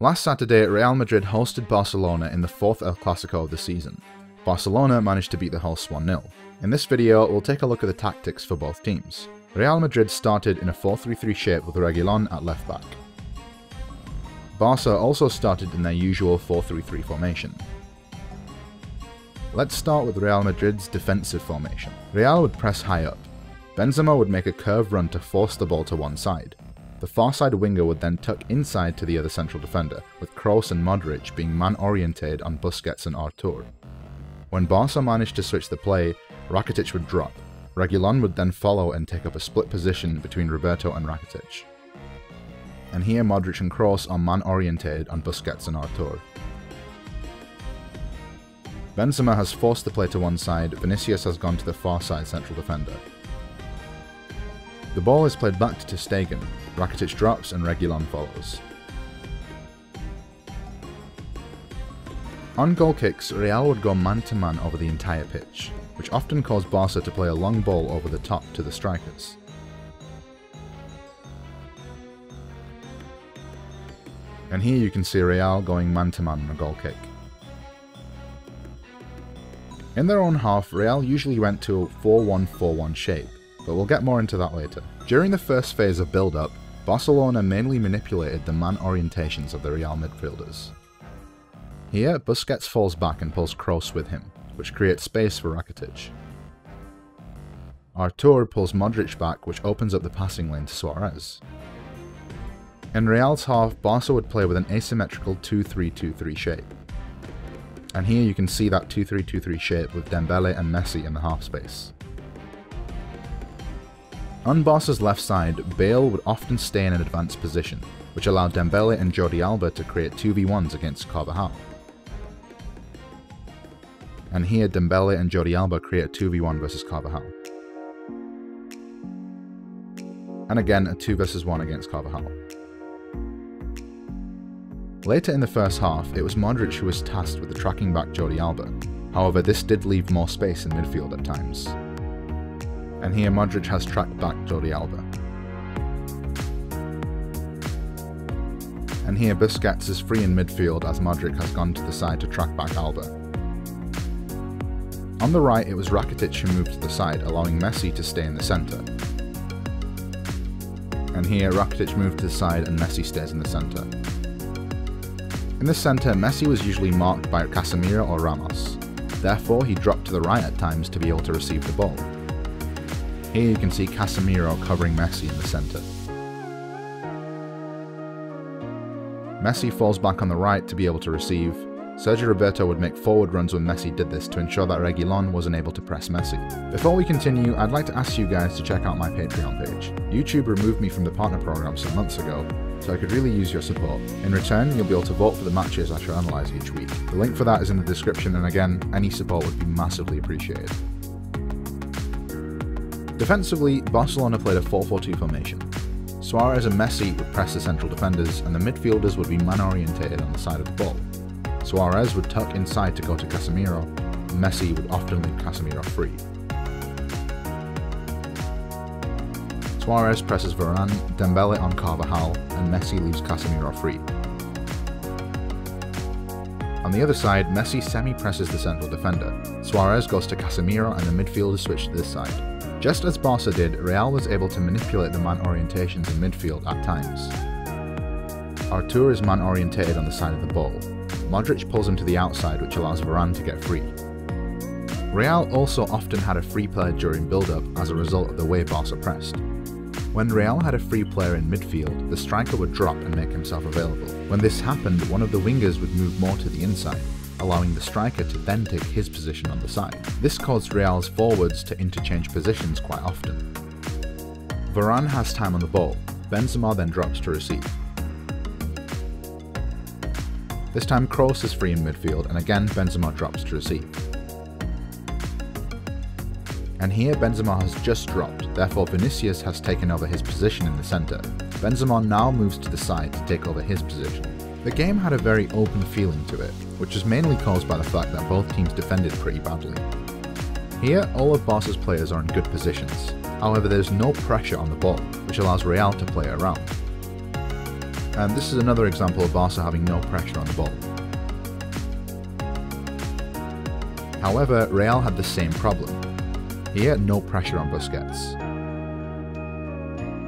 Last Saturday, Real Madrid hosted Barcelona in the 4th El Clasico of the season. Barcelona managed to beat the hosts 1-0. In this video, we'll take a look at the tactics for both teams. Real Madrid started in a 4-3-3 shape with Reguilon at left back. Barca also started in their usual 4-3-3 formation. Let's start with Real Madrid's defensive formation. Real would press high up. Benzema would make a curved run to force the ball to one side. The far side winger would then tuck inside to the other central defender, with Kroos and Modric being man-oriented on Busquets and Artur. When Barca managed to switch the play, Rakitic would drop. Reguilon would then follow and take up a split position between Roberto and Rakitic. And here Modric and Kroos are man-oriented on Busquets and Artur. Benzema has forced the play to one side, Vinicius has gone to the far side central defender. The ball is played back to ter Stegen, Rakitic drops and Reguilon follows. On goal kicks, Real would go man-to-man over the entire pitch, which often caused Barca to play a long ball over the top to the strikers. And here you can see Real going man-to-man on a goal kick. In their own half, Real usually went to a 4-1-4-1 shape, but we'll get more into that later. During the first phase of build-up, Barcelona mainly manipulated the man orientations of the Real midfielders. Here, Busquets falls back and pulls Kroos with him, which creates space for Rakitic. Artur pulls Modric back, which opens up the passing lane to Suarez. In Real's half, Barca would play with an asymmetrical 2-3-2-3 shape. And here you can see that 2-3-2-3 shape with Dembele and Messi in the half space. On Barca's left side, Bale would often stay in an advanced position, which allowed Dembele and Jordi Alba to create 2v1s against Carvajal. And here Dembele and Jordi Alba create 2v1 versus Carvajal. And again a 2 vs 1 against Carvajal. Later in the first half, it was Modric who was tasked with tracking back Jordi Alba, however this did leave more space in midfield at times. And here Modric has tracked back Jordi Alba. And here Busquets is free in midfield as Modric has gone to the side to track back Alba. On the right, it was Rakitic who moved to the side, allowing Messi to stay in the centre. And here Rakitic moved to the side and Messi stays in the centre. In the centre, Messi was usually marked by Casemiro or Ramos, therefore he dropped to the right at times to be able to receive the ball. Here you can see Casemiro covering Messi in the centre. Messi falls back on the right to be able to receive. Sergio Roberto would make forward runs when Messi did this to ensure that Reguilon wasn't able to press Messi. Before we continue, I'd like to ask you guys to check out my Patreon page. YouTube removed me from the partner program some months ago, so I could really use your support. In return, you'll be able to vote for the matches I shall analyse each week. The link for that is in the description, and again, any support would be massively appreciated. Defensively, Barcelona played a 4-4-2 formation. Suarez and Messi would press the central defenders, and the midfielders would be man-orientated on the side of the ball. Suarez would tuck inside to go to Casemiro, and Messi would often leave Casemiro free. Suarez presses Varane, Dembele on Carvajal, and Messi leaves Casemiro free. On the other side, Messi semi-presses the central defender. Suarez goes to Casemiro and the midfielders switch to this side. Just as Barca did, Real was able to manipulate the man orientations in midfield at times. Artur is man orientated on the side of the ball. Modric pulls him to the outside, which allows Varane to get free. Real also often had a free player during build-up as a result of the way Barca pressed. When Real had a free player in midfield, the striker would drop and make himself available. When this happened, one of the wingers would move more to the inside, allowing the striker to then take his position on the side. This caused Real's forwards to interchange positions quite often. Varane has time on the ball, Benzema then drops to receive. This time Kroos is free in midfield, and again Benzema drops to receive. And here Benzema has just dropped, therefore Vinicius has taken over his position in the centre. Benzema now moves to the side to take over his position. The game had a very open feeling to it, which was mainly caused by the fact that both teams defended pretty badly. Here, all of Barca's players are in good positions, however there's no pressure on the ball, which allows Real to play around. and this is another example of Barca having no pressure on the ball. However, Real had the same problem. Here, no pressure on Busquets.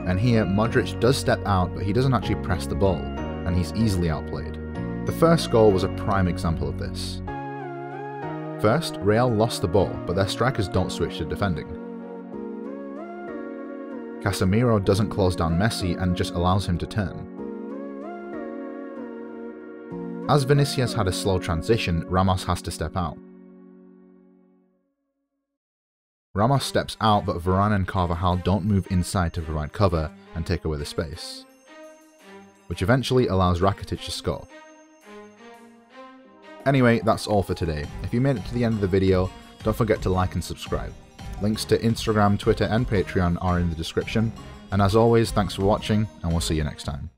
And here, Modric does step out, but he doesn't actually press the ball, and he's easily outplayed. The first goal was a prime example of this. First, Real lost the ball, but their strikers don't switch to defending. Casemiro doesn't close down Messi and just allows him to turn. As Vinicius had a slow transition, Ramos has to step out. Ramos steps out, but Varane and Carvajal don't move inside to provide cover and take away the space, which eventually allows Rakitic to score. Anyway, that's all for today. If you made it to the end of the video, don't forget to like and subscribe. Links to Instagram, Twitter and Patreon are in the description, and as always, thanks for watching, and we'll see you next time.